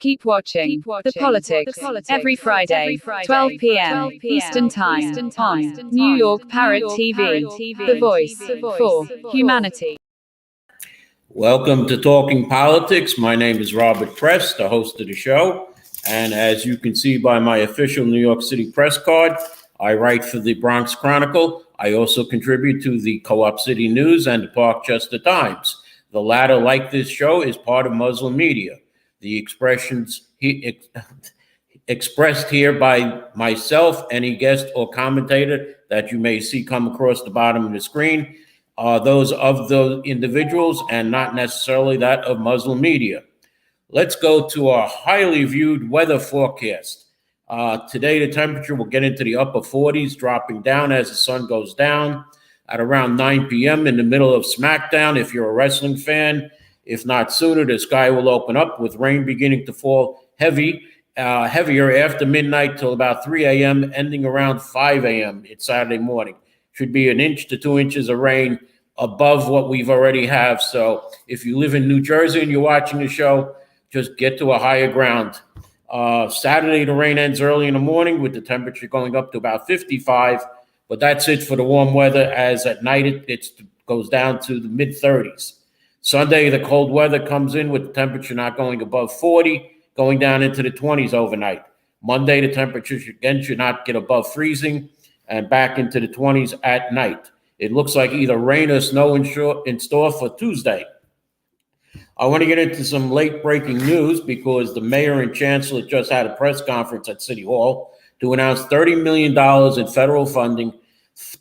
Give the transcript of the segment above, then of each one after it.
Keep watching The Politics every Friday, 12 p.m. Eastern Time on New York Parrot TV, the voice for humanity. Welcome to Talking Politics. My name is Robert Press, the host of the show. And as you can see by my official New York City press card, I write for the Bronx Chronicle. I also contribute to the Co-op City News and the Parkchester Times. The latter, like this show, is part of Muslim media. The expressions expressed here by myself, any guest or commentator that you may see come across the bottom of the screen, are those of those individuals and not necessarily that of Muslim media. Let's go to our highly viewed weather forecast. Today, the temperature will get into the upper 40s, dropping down as the sun goes down at around 9 p.m. in the middle of SmackDown. If you're a wrestling fan, if not sooner, the sky will open up with rain beginning to fall heavier after midnight till about 3 a.m., ending around 5 a.m. It's Saturday morning. Should be 1 inch to 2 inches of rain above what we've already have. So if you live in New Jersey and you're watching the show, just get to a higher ground. Saturday, the rain ends early in the morning with the temperature going up to about 55. But that's it for the warm weather, as at night it goes down to the mid-30s. Sunday, the cold weather comes in with the temperature not going above 40, going down into the 20s overnight. Monday, the temperature should not get above freezing and back into the 20s at night. It looks like either rain or snow in store for Tuesday. I want to get into some late-breaking news because the mayor and chancellor just had a press conference at City Hall to announce $30 million in federal funding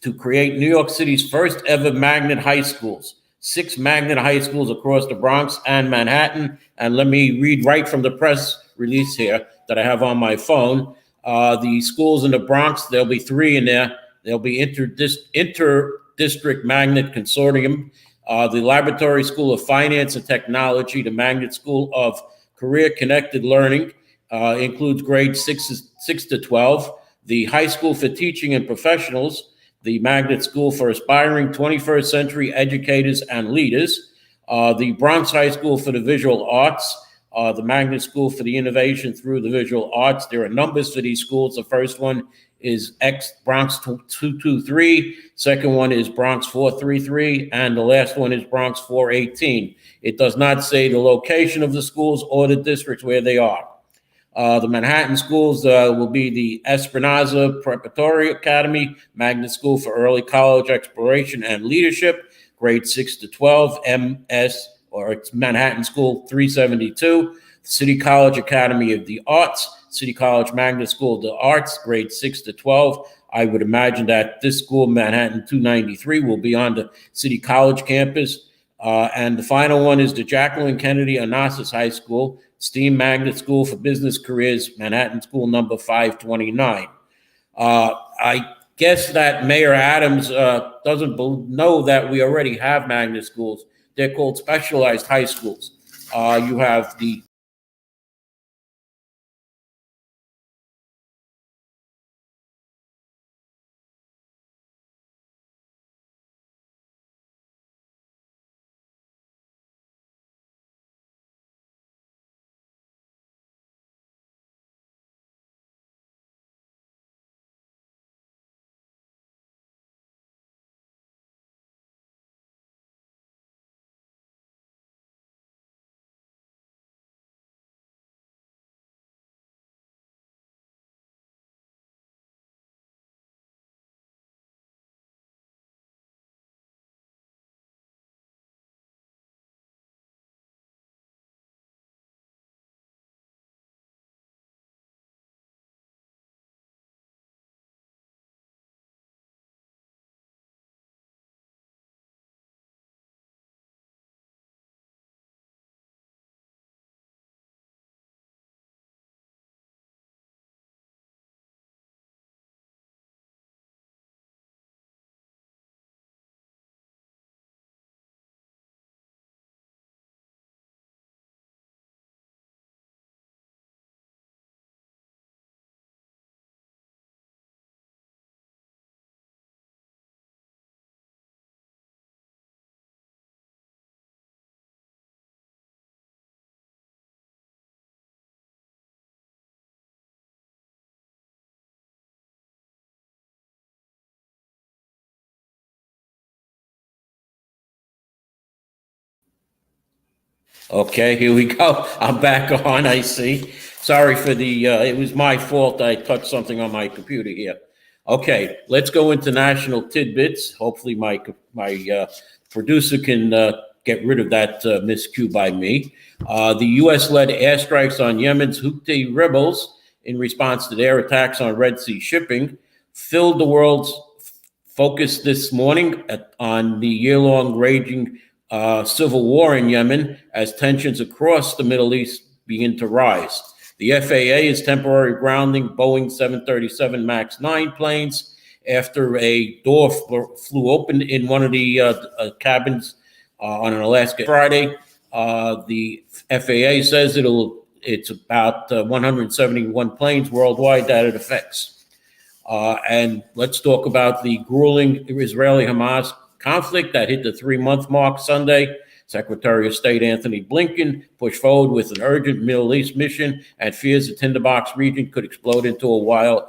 to create New York City's first ever magnet high schools. 6 magnet high schools across the Bronx and Manhattan. And let me read right from the press release here that I have on my phone. The schools in the Bronx, there'll be 3 in there. There'll be inter-district magnet consortium, the Laboratory School of Finance and Technology, the Magnet School of Career-Connected Learning, includes grades 6 to 12, the High School for Teaching and Professionals, the Magnet School for Aspiring 21st Century Educators and Leaders, the Bronx High School for the Visual Arts, the Magnet School for the Innovation through the Visual Arts. There are numbers for these schools. The first one is Bronx 223, second one is Bronx 433, and the last one is Bronx 418. It does not say the location of the schools or the districts where they are. The Manhattan schools will be the Esperanza Preparatory Academy, Magnet School for Early College Exploration and Leadership, grades 6 to 12, MS, or it's Manhattan School 372, City College Academy of the Arts, City College Magnet School of the Arts, grades 6 to 12. I would imagine that this school, Manhattan 293, will be on the City College campus. And the final one is the Jacqueline Kennedy Onassis High School, STEAM Magnet School for Business Careers, Manhattan School number 529. I guess that Mayor Adams doesn't know that we already have magnet schools. They're called specialized high schools. You have the Okay, here we go. I'm back on, I see. Sorry for the, it was my fault. I touched something on my computer here. Okay, let's go into national tidbits. Hopefully my producer can get rid of that miscue by me. The U.S. led airstrikes on Yemen's Houthi rebels in response to their attacks on Red Sea shipping, filled the world's focus this morning on the year-long raging civil war in Yemen as tensions across the Middle East begin to rise. The FAA is temporarily grounding Boeing 737 MAX 9 planes after a door flew open in one of the cabins on an Alaska Friday. The FAA says it's about 171 planes worldwide that it affects. And let's talk about the grueling Israeli-Hamas conflict that hit the 3-month mark Sunday. Secretary of State Anthony Blinken pushed forward with an urgent Middle East mission and fears the Tinderbox region could explode into a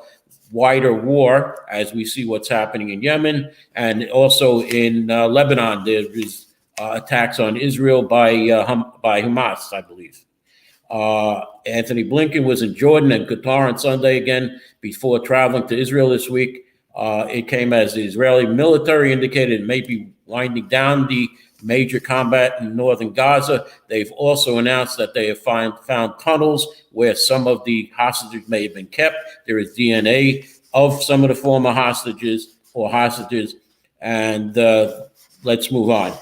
wider war, as we see what's happening in Yemen. And also in Lebanon, there is attacks on Israel by Hamas, I believe. Anthony Blinken was in Jordan and Qatar on Sunday again before traveling to Israel this week. It came as the Israeli military indicated it may be winding down the major combat in northern Gaza. They've also announced that they have found tunnels where some of the hostages may have been kept. There is DNA of some of the former hostages. And let's move on.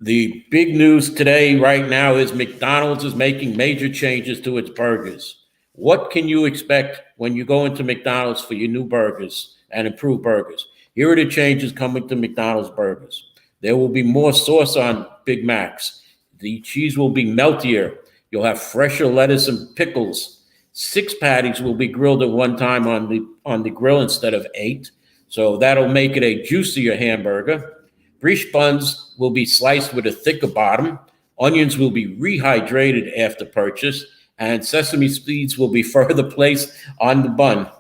The big news today, right now, is McDonald's is making major changes to its burgers. What can you expect when you go into McDonald's for your new burgers and improved burgers? Here are the changes coming to McDonald's burgers. There will be more sauce on Big Macs. The cheese will be meltier. You'll have fresher lettuce and pickles. 6 patties will be grilled at one time on the grill instead of 8. So that'll make it a juicier hamburger. Breech buns will be sliced with a thicker bottom. Onions will be rehydrated after purchase. And sesame seeds will be further placed on the bun.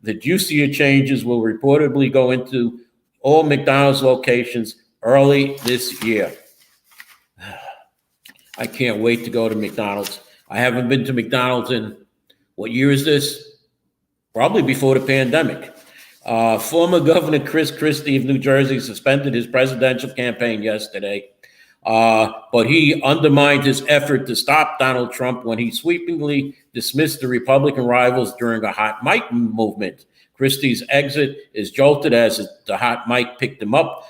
The juicier changes will reportedly go into all McDonald's locations early this year. I can't wait to go to McDonald's. I haven't been to McDonald's in, what year is this? Probably before the pandemic. Former Governor Chris Christie of New Jersey suspended his presidential campaign yesterday. But he undermined his effort to stop Donald Trump when he sweepingly dismissed the Republican rivals during a hot mic movement. Christie's exit is jolted as the hot mic picked him up,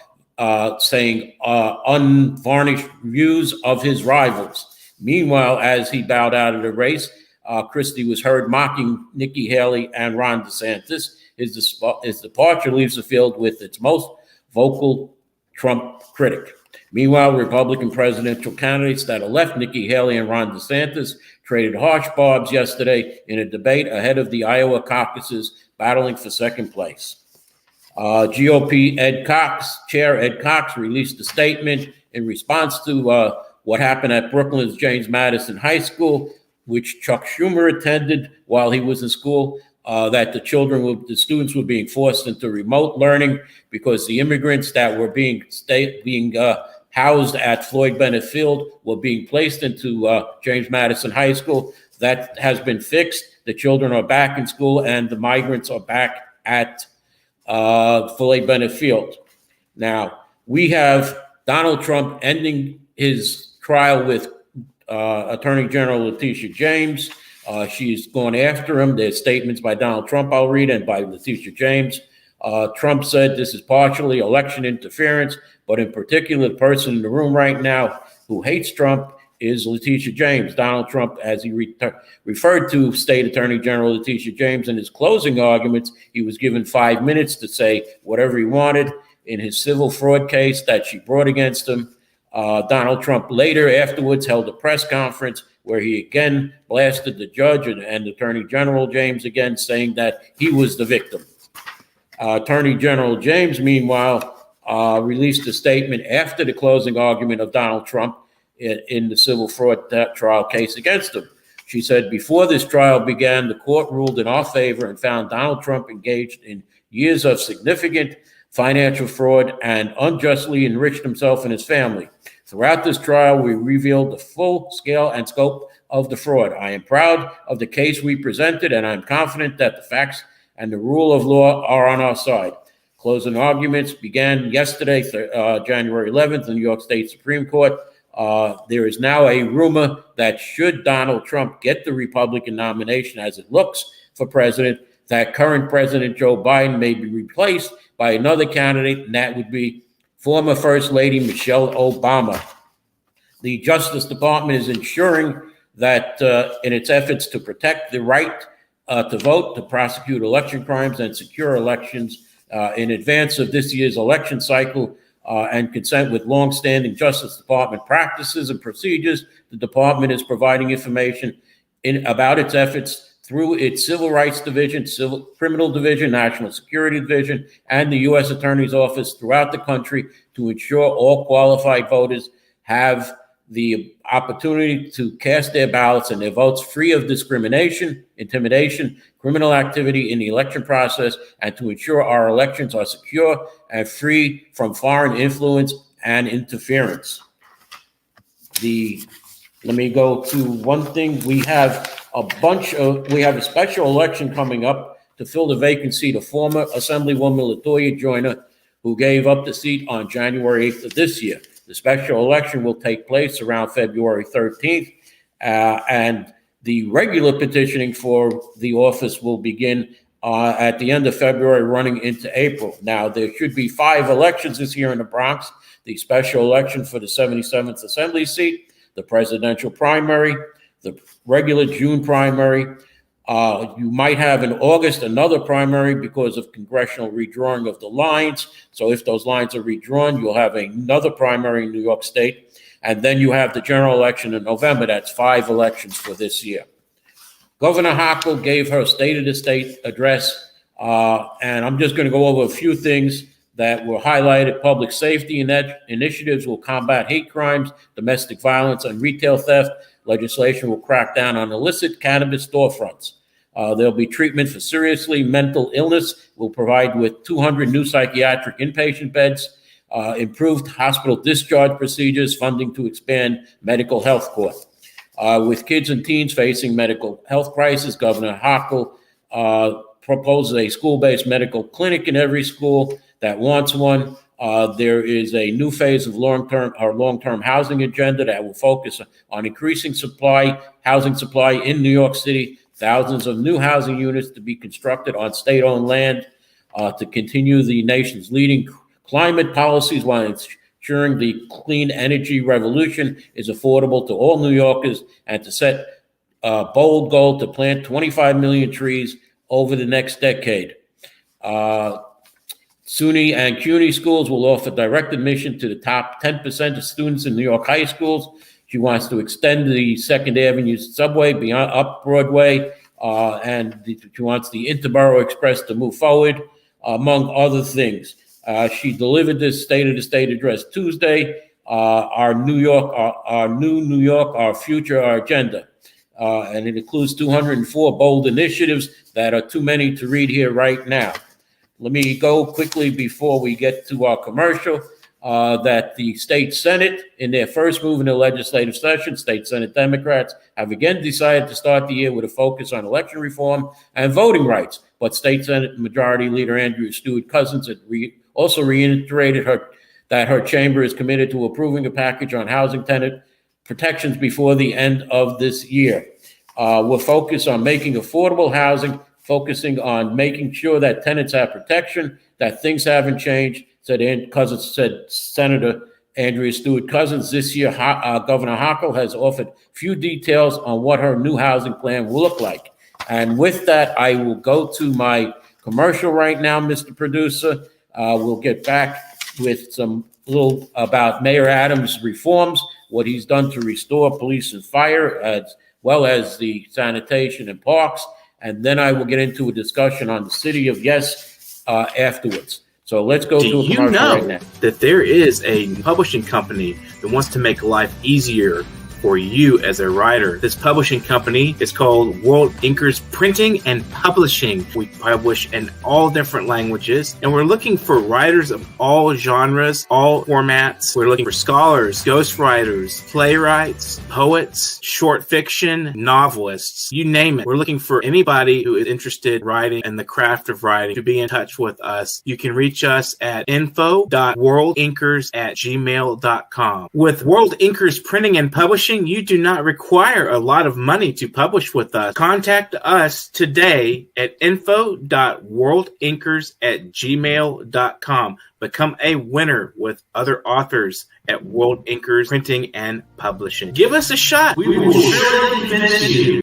saying unvarnished views of his rivals. Meanwhile, as he bowed out of the race, Christie was heard mocking Nikki Haley and Ron DeSantis. His departure leaves the field with its most vocal Trump critic. Meanwhile, Republican presidential candidates that have left Nikki Haley and Ron DeSantis traded harsh barbs yesterday in a debate ahead of the Iowa caucuses battling for second place. GOP Chair Ed Cox released a statement in response to what happened at Brooklyn's James Madison High School, which Chuck Schumer attended while he was in school. That the students were being forced into remote learning because the immigrants that were being housed at Floyd Bennett Field were being placed into James Madison High School. That has been fixed. The children are back in school, and the migrants are back at Floyd Bennett Field. Now, we have Donald Trump ending his trial with Attorney General Letitia James. She's gone after him. There's statements by Donald Trump I'll read and by Letitia James. Trump said this is partially election interference, but in particular, the person in the room right now who hates Trump is Letitia James. Donald Trump, as he referred to State Attorney General Letitia James in his closing arguments, he was given 5 minutes to say whatever he wanted in his civil fraud case that she brought against him. Donald Trump later afterwards held a press conference where he again blasted the judge and Attorney General James again, saying that he was the victim. Attorney General James, meanwhile, released a statement after the closing argument of Donald Trump in the civil fraud trial case against him. She said, before this trial began, the court ruled in our favor and found Donald Trump engaged in years of significant financial fraud and unjustly enriched himself and his family. Throughout this trial, we revealed the full scale and scope of the fraud. I am proud of the case we presented, and I'm confident that the facts and the rule of law are on our side. Closing arguments began yesterday, January 11th, in the New York State Supreme Court. There is now a rumor that should Donald Trump get the Republican nomination, as it looks, for president, that current President Joe Biden may be replaced by another candidate, and that would be former First Lady Michelle Obama. The Justice Department is ensuring that in its efforts to protect the right to vote, to prosecute election crimes, and secure elections in advance of this year's election cycle, and consent with longstanding Justice Department practices and procedures, the department is providing information about its efforts through its Civil Rights Division, Civil Criminal Division, National Security Division, and the U.S. Attorney's Office throughout the country to ensure all qualified voters have the opportunity to cast their ballots and their votes free of discrimination, intimidation, criminal activity in the election process, and to ensure our elections are secure and free from foreign influence and interference. Let me go to one thing. We have a special election coming up to fill the vacancy to former Assemblywoman LaToya Joyner, who gave up the seat on January 8th of this year. The special election will take place around February 13th, and the regular petitioning for the office will begin at the end of February, running into April. Now, there should be 5 elections this year in the Bronx: the special election for the 77th Assembly seat, the presidential primary, the regular June primary. You might have in August another primary because of congressional redrawing of the lines. So if those lines are redrawn, you'll have another primary in New York State. And then you have the general election in November. That's 5 elections for this year. Governor Hochul gave her State of the State address. And I'm just going to go over a few things that were highlighted. Public safety initiatives will combat hate crimes, domestic violence, and retail theft. Legislation will crack down on illicit cannabis storefronts. There'll be treatment for seriously mental illness. We'll provide with 200 new psychiatric inpatient beds, improved hospital discharge procedures, funding to expand mental health court. With kids and teens facing mental health crisis, Governor Hochul proposes a school-based medical clinic in every school that wants one. There is a new phase of long-term housing agenda that will focus on increasing housing supply in New York City. Thousands of new housing units to be constructed on state-owned land to continue the nation's leading climate policies while ensuring the clean energy revolution is affordable to all New Yorkers, and to set a bold goal to plant 25 million trees over the next decade. SUNY and CUNY schools will offer direct admission to the top 10% of students in New York high schools. She wants to extend the Second Avenue subway beyond up Broadway, and she wants the Interborough Express to move forward, among other things. She delivered this State of the State address Tuesday. Our new New York, our future, our agenda. And it includes 204 bold initiatives that are too many to read here right now. Let me go quickly before we get to our commercial. That the state Senate, in their first move in the legislative session, state Senate Democrats have again decided to start the year with a focus on election reform and voting rights. But State Senate Majority Leader Andrea Stewart-Cousins had also reiterated that her chamber is committed to approving a package on housing tenant protections before the end of this year. We'll focus on making affordable housing, focusing on making sure that tenants have protection, that things haven't changed, said Senator Andrea Stewart-Cousins. This year, Governor Hochul has offered few details on what her new housing plan will look like. And with that, I will go to my commercial right now, Mr. Producer. We'll get back with some little about Mayor Adams' reforms, what he's done to restore police and fire, as well as the sanitation and parks. And then I will get into a discussion on the city of Yes afterwards. So let's go to a commercial right now. That there is a publishing company that wants to make life easier for you as a writer. This publishing company is called World Inkers Printing and Publishing. We publish in all different languages, and we're looking for writers of all genres, all formats. We're looking for scholars, ghostwriters, playwrights, poets, short fiction, novelists, you name it. We're looking for anybody who is interested in writing and the craft of writing to be in touch with us. You can reach us at info.worldinkers@gmail.com. With World Inkers Printing and Publishing, you do not require a lot of money to publish with us. Contact us today at info.worldinkers@gmail.com. Become a winner with other authors at World Inkers Printing and Publishing. Give us a shot. We will surely finish you.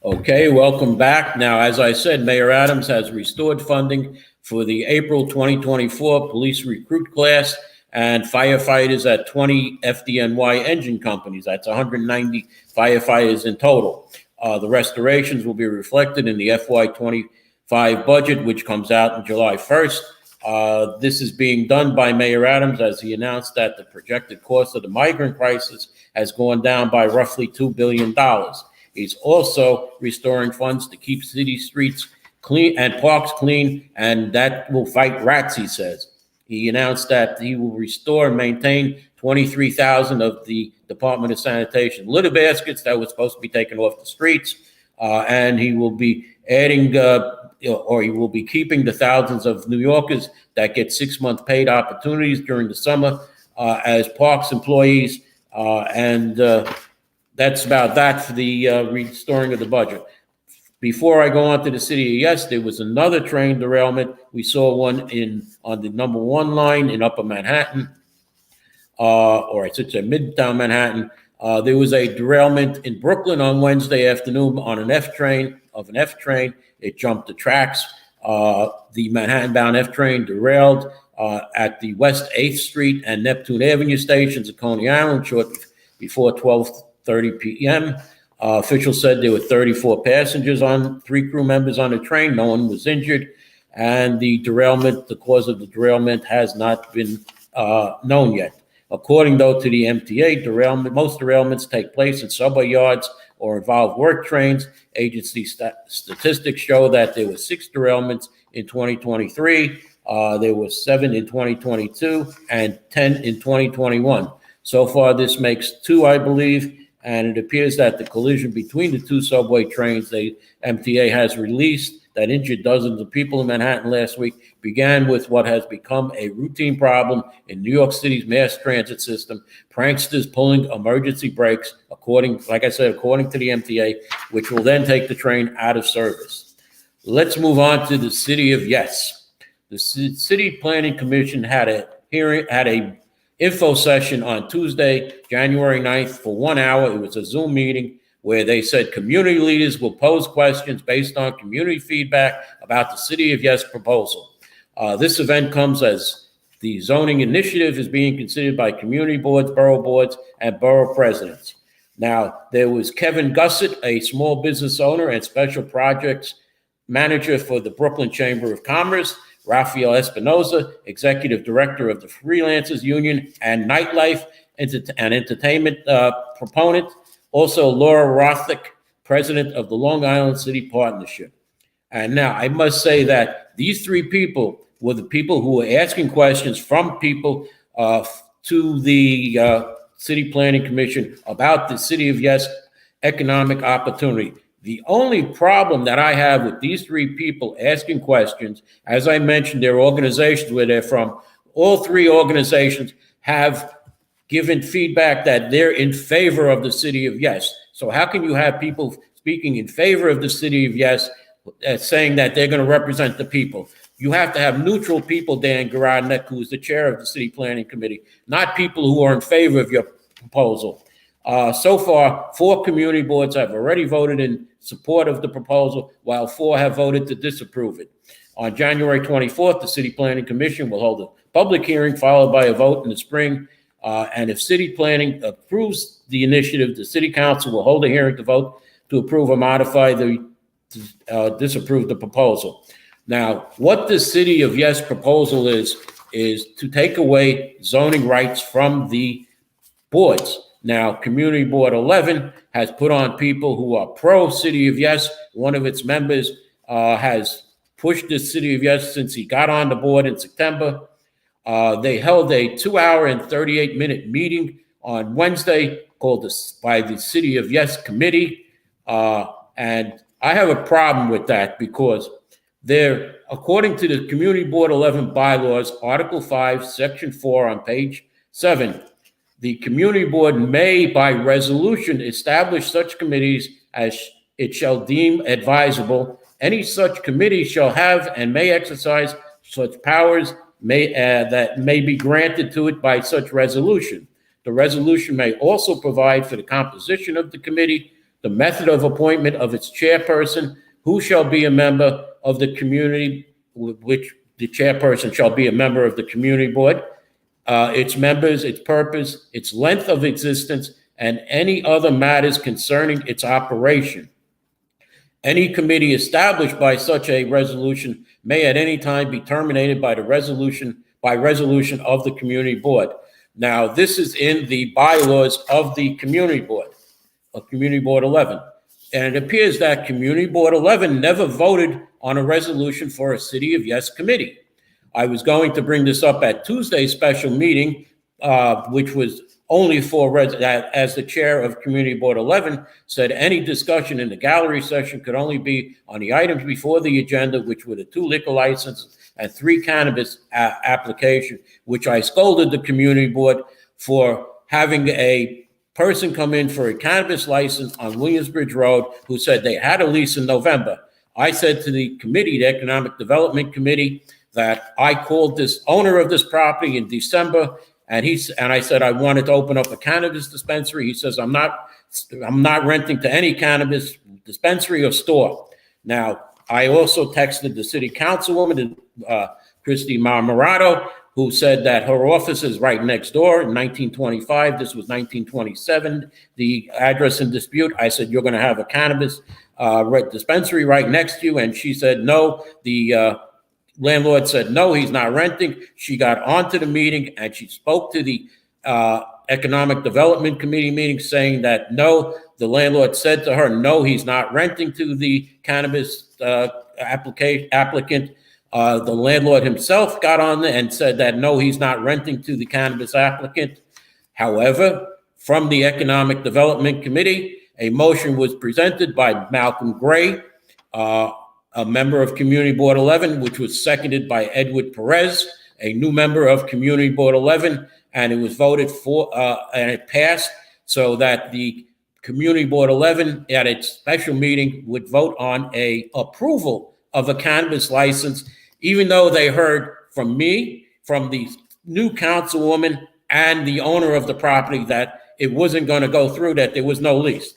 Okay, welcome back. Now, as I said, Mayor Adams has restored funding for the April 2024 police recruit class and firefighters at 20 FDNY engine companies. That's 190 firefighters in total. The restorations will be reflected in the FY25 budget, which comes out on July 1st. This is being done by Mayor Adams as he announced that the projected cost of the migrant crisis has gone down by roughly $2 billion. He's also restoring funds to keep city streets clean and parks clean, and that will fight rats, he says. He announced that he will restore and maintain 23,000 of the Department of Sanitation litter baskets that were supposed to be taken off the streets, and he will be adding or he will be keeping the thousands of New Yorkers that get 6-month paid opportunities during the summer as parks employees, and that's about that for the restoring of the budget. Before I go on to the city of Yes, there was another train derailment. We saw one on the number 1 line in Upper Manhattan, or I should say Midtown Manhattan. There was a derailment in Brooklyn on Wednesday afternoon on an F train. It jumped the tracks. The Manhattan-bound F train derailed at the West 8th Street and Neptune Avenue stations at Coney Island shortly before 12:30 p.m. Officials said there were 34 passengers 3 crew members on the train. No one was injured. And the cause of the derailment has not been known yet. According, though, to the MTA, most derailments take place in subway yards or involve work trains. Agency statistics show that there were 6 derailments in 2023. There were 7 in 2022 and 10 in 2021. So far, this makes 2, I believe, and it appears that the collision between the 2 subway trains the MTA has released that injured dozens of people in Manhattan last week began with what has become a routine problem in New York City's mass transit system, pranksters pulling emergency brakes, according to the MTA, which will then take the train out of service. Let's move on to the city of Yes. The City Planning Commission had a info session on Tuesday, January 9th for 1 hour. It was a Zoom meeting where they said community leaders will pose questions based on community feedback about the City of Yes proposal. This event comes as the zoning initiative is being considered by community boards, and borough presidents. Now, there was Kevin Gussett, a small business owner and special projects manager for the Brooklyn Chamber of Commerce, Rafael Espinoza, executive director of the Freelancers Union and Nightlife and Entertainment proponent. Also, Laura Rothick, president of the Long Island City Partnership. And now I must say that these 3 people were the people who were asking questions from people to the City Planning Commission about the City of Yes economic opportunity. The only problem that I have with these 3 people asking questions, as I mentioned, their organizations where they're from, all 3 organizations have given feedback that they're in favor of the City of Yes. So how can you have people speaking in favor of the City of Yes saying that they're going to represent the people? You have to have neutral people, Dan Garodnick, who is the chair of the City Planning Committee, not people who are in favor of your proposal. So far, 4 community boards have already voted in support of the proposal, while 4 have voted to disapprove it. On January 24th, the City Planning Commission will hold a public hearing followed by a vote in the spring. And if City Planning approves the initiative, the City Council will hold a hearing to vote to approve or modify disapprove the proposal. Now, what the City of Yes proposal is to take away zoning rights from the boards. Now, Community Board 11 has put on people who are pro City of Yes. One of its members has pushed the City of Yes since he got on the board in September. They held a 2-hour and 38-minute meeting on Wednesday called by the City of Yes Committee. And I have a problem with that because according to the Community Board 11 bylaws, Article 5, Section 4 on page 7, the Community Board may, by resolution, establish such committees as it shall deem advisable. Any such committee shall have and may exercise such powers that may be granted to it by such resolution. The resolution may also provide for the composition of the committee, the method of appointment of its chairperson, who shall be a member of the community, which the chairperson shall be a member of the Community Board, its members, its purpose, its length of existence, and any other matters concerning its operation. Any committee established by such a resolution may at any time be terminated by resolution of the Community Board. Now, this is in the bylaws of the Community Board, of Community Board 11. And it appears that Community Board 11 never voted on a resolution for a City of Yes committee. I was going to bring this up at Tuesday's special meeting, which was only for, as the chair of Community Board 11 said, any discussion in the gallery session could only be on the items before the agenda, which were the 2 liquor licenses and 3 cannabis applications, which I scolded the Community Board for having a person come in for a cannabis license on Williamsbridge Road who said they had a lease in November. I said to the committee, the Economic Development Committee, that I called this owner of this property in December, and I said I wanted to open up a cannabis dispensary. He says, I'm not renting to any cannabis dispensary or store. Now, I also texted the city councilwoman, Christy Marmorato, who said that her office is right next door in 1925. This was 1927, the address in dispute. I said, you're going to have a cannabis dispensary right next to you. And she said, no. The landlord said, no, he's not renting. She got onto the meeting and she spoke to the Economic Development Committee meeting saying that, no, the landlord said to her, no, he's not renting to the cannabis applicant. The landlord himself got on there and said that, no, he's not renting to the cannabis applicant. However, from the Economic Development Committee, a motion was presented by Malcolm Gray, a member of Community Board 11, which was seconded by Edward Perez, a new member of Community Board 11, and it was voted for, and it passed so that the Community Board 11 at its special meeting would vote on a approval of a cannabis license, even though they heard from me, from the new councilwoman and the owner of the property that it wasn't going to go through, that there was no lease.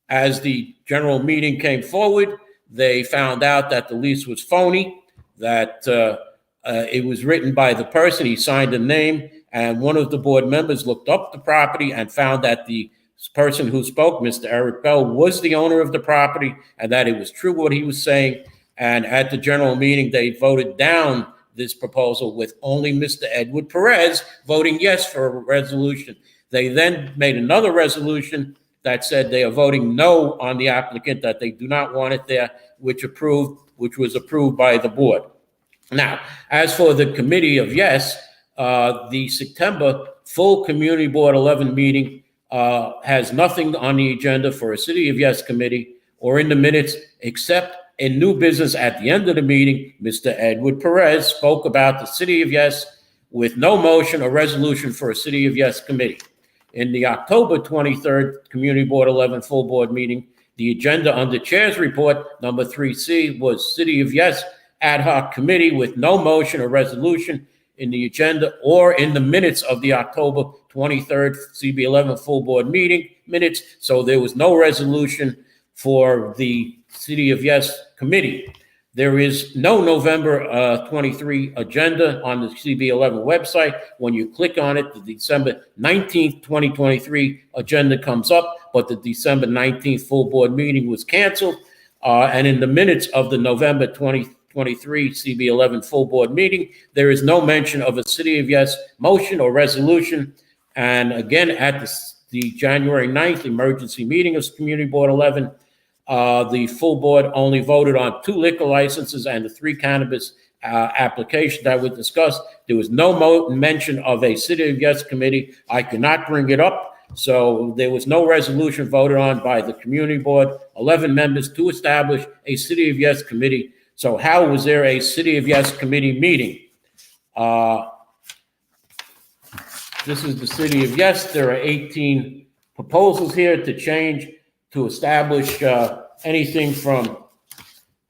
As the general meeting came forward, they found out that the lease was phony, that it was written by the person, he signed a name, and one of the board members looked up the property and found that the person who spoke, Mr. Eric Bell, was the owner of the property and that it was true what he was saying. And at the general meeting, they voted down this proposal with only Mr. Edward Perez voting yes for a resolution. They then made another resolution that said they are voting no on the applicant, that they do not want it there, which was approved by the board. Now, as for the Committee of Yes, the September full Community Board 11 meeting has nothing on the agenda for a City of Yes committee or in the minutes, except in new business at the end of the meeting, Mr. Edward Perez spoke about the City of Yes with no motion or resolution for a City of Yes committee. In the October 23rd Community Board 11 full board meeting, the agenda under Chair's Report, number 3C, was City of Yes ad hoc committee with no motion or resolution in the agenda or in the minutes of the October 23rd CB11 full board meeting minutes. So there was no resolution for the City of Yes committee. There is no November 23 agenda on the CB11 website. When you click on it, the December 19th, 2023 agenda comes up, but the December 19th full board meeting was canceled. And in the minutes of the November 2023 CB11 full board meeting, there is no mention of a City of Yes motion or resolution. And again, at the January 9th emergency meeting of Community Board 11, the full board only voted on 2 liquor licenses and the 3 cannabis applications that were discussed. There was no mention of a City of Yes committee. I could not bring it up. So there was no resolution voted on by the Community Board, 11 members, to establish a City of Yes committee. So how was there a City of Yes committee meeting? This is the City of Yes. There are 18 proposals here to change, to establish anything from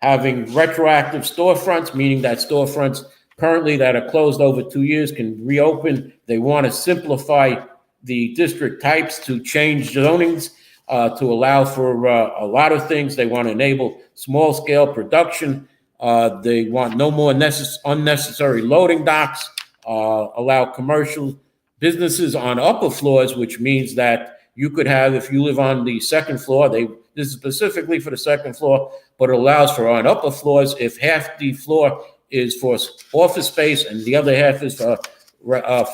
having retroactive storefronts, meaning that storefronts currently that are closed over 2 years can reopen. They want to simplify the district types, to change zonings, to allow for a lot of things. They want to enable small scale production. They want no more unnecessary loading docks, allow commercial businesses on upper floors, which means that you could have, if you live on the second floor, this is specifically for the second floor, but it allows for on upper floors, if half the floor is for office space and the other half is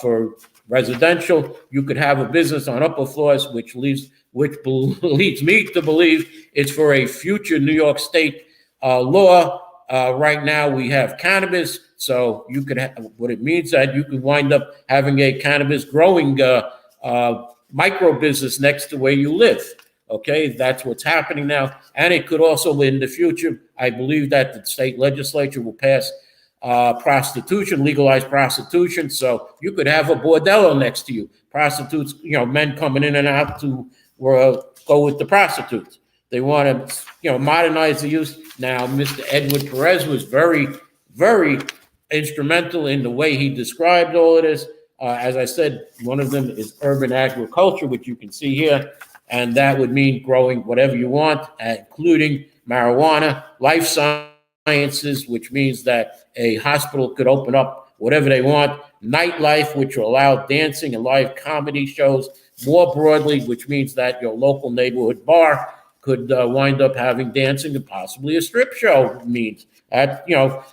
for residential, you could have a business on upper floors, which leads me to believe it's for a future New York State law. Right now we have cannabis, so you could have, what it means that you could wind up having a cannabis growing micro business next to where you live. Okay, that's what's happening now. And it could also, in the future, I believe that the state legislature will pass prostitution, legalized prostitution. So you could have a bordello next to you. Prostitutes, men coming in and out to go with the prostitutes. They want to, modernize the use. Now, Mr. Edward Perez was very, very instrumental in the way he described all of this. As I said, one of them is urban agriculture, which you can see here. And that would mean growing whatever you want, including marijuana, life sciences, which means that a hospital could open up whatever they want, nightlife, which will allow dancing and live comedy shows more broadly, which means that your local neighborhood bar could wind up having dancing and possibly a strip show. Means that,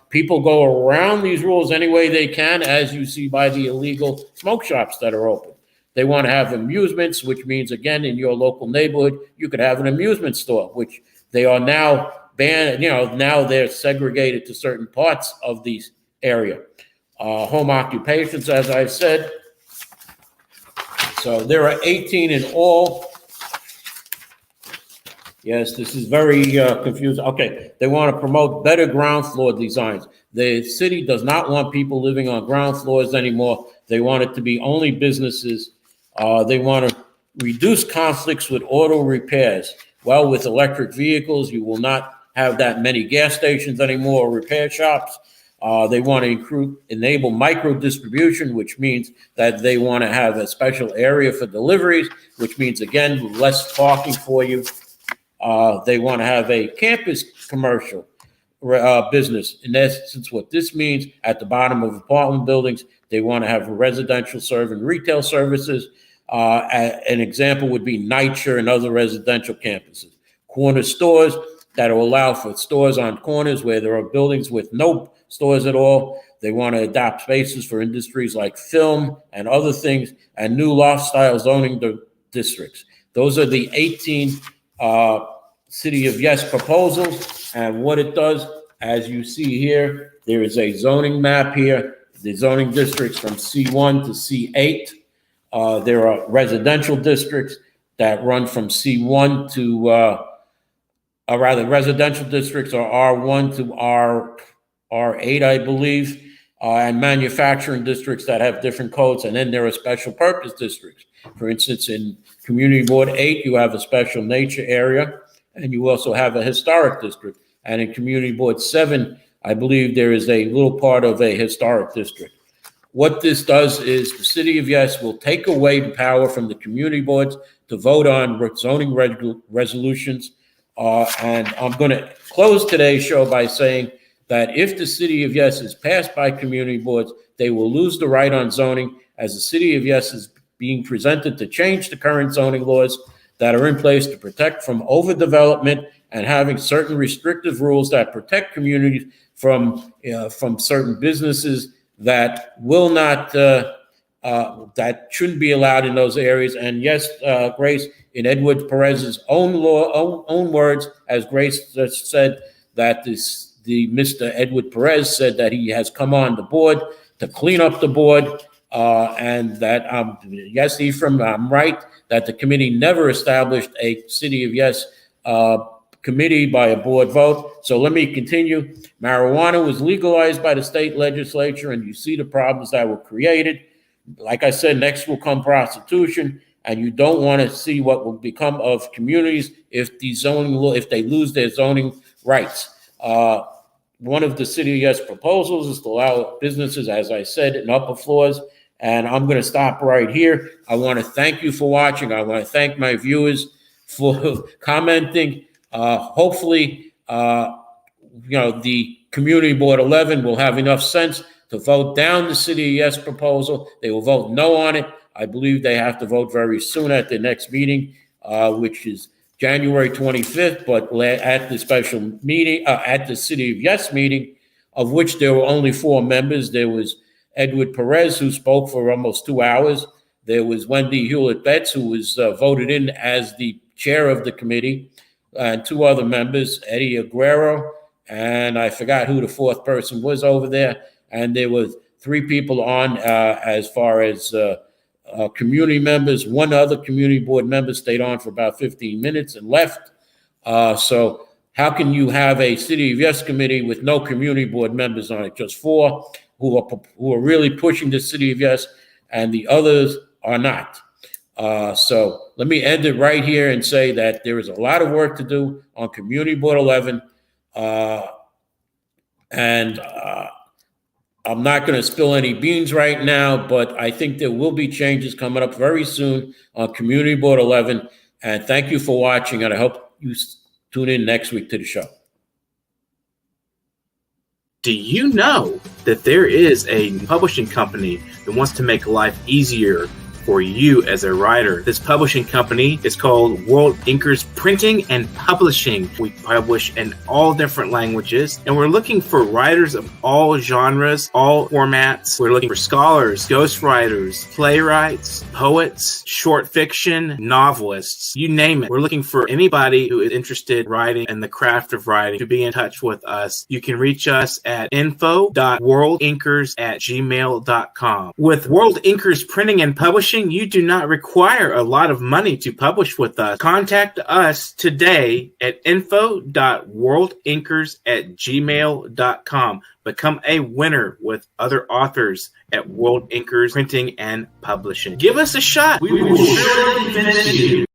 people go around these rules any way they can, as you see by the illegal smoke shops that are open. They want to have amusements, which means, again, in your local neighborhood, you could have an amusement store, which they are now banned. Now they're segregated to certain parts of the area. Home occupations, as I said. So there are 18 in all. Yes, this is very confusing. Okay, they want to promote better ground floor designs. The city does not want people living on ground floors anymore. They want it to be only businesses. They want to reduce conflicts with auto repairs. Well, with electric vehicles, you will not have that many gas stations anymore or repair shops. They want to enable micro distribution, which means that they want to have a special area for deliveries, which means, again, less parking for you. They want to have a campus commercial business. In essence, what this means, at the bottom of apartment buildings, they want to have residential serving retail services. An example would be NYCHA and other residential campuses. Corner stores that will allow for stores on corners where there are buildings with no stores at all. They want to adopt spaces for industries like film and other things, and new loft-style zoning districts. Those are the 18 City of Yes proposals. And what it does, as you see here, there is a zoning map here, the zoning districts from C1 to C8. There are residential districts that run from C1 to, residential districts are R1 to R8, I believe, and manufacturing districts that have different codes. And then there are special purpose districts. For instance, in Community Board 8, you have a special nature area, and you also have a historic district. And in Community Board 7, I believe there is a little part of a historic district. What this does is the City of Yes will take away the power from the community boards to vote on zoning resolutions. And I'm going to close today's show by saying that if the City of Yes is passed by community boards, they will lose the right on zoning, as the City of Yes is being presented to change the current zoning laws that are in place to protect from overdevelopment and having certain restrictive rules that protect communities from certain businesses that will not that shouldn't be allowed in those areas. And yes, Grace, in Edward Perez's own words, as Grace just said, that the Mr. Edward Perez said that he has come on the board to clean up the board, and that yes, Ephraim, I'm right that the committee never established a City of Yes committee by a board vote. So let me continue. Marijuana was legalized by the state legislature, and you see the problems that were created. Like I said, next will come prostitution, and you don't want to see what will become of communities if they lose their zoning rights. One of the City of Yes proposals is to allow businesses, as I said, in upper floors. And I'm going to stop right here. I want to thank you for watching. I want to thank my viewers for commenting. Hopefully, the Community Board 11 will have enough sense to vote down the City of Yes proposal. They will vote no on it. I believe they have to vote very soon at the next meeting, which is January 25th, but at the special meeting, at the City of Yes meeting, of which there were only 4 members. There was Edward Perez, who spoke for almost 2 hours. There was Wendy Hewlett-Betts, who was voted in as the chair of the committee, and 2 other members, Eddie Aguero, and I forgot who the 4th person was over there. And there were 3 people on as far as community members. 1 other community board member stayed on for about 15 minutes and left. So how can you have a City of Yes committee with no community board members on it? Just 4 who are really pushing the City of Yes, and the others are not. So let me end it right here and say that there is a lot of work to do on Community Board 11. I'm not going to spill any beans right now, but I think there will be changes coming up very soon on Community Board 11. And thank you for watching, and I hope you tune in next week to the show. Do you know that there is a publishing company that wants to make life easier for you as a writer? This publishing company is called World Inkers Printing and Publishing. We publish in all different languages, and we're looking for writers of all genres, all formats. We're looking for scholars, ghostwriters, playwrights, poets, short fiction, novelists, you name it. We're looking for anybody who is interested in writing and the craft of writing to be in touch with us. You can reach us at info.worldinkers@gmail.com. With World Inkers Printing and Publishing, you do not require a lot of money to publish with us. Contact us today at info.worldinkers@gmail.com. Become a winner with other authors at World Inkers Printing and Publishing. Give us a shot. We will surely finish you.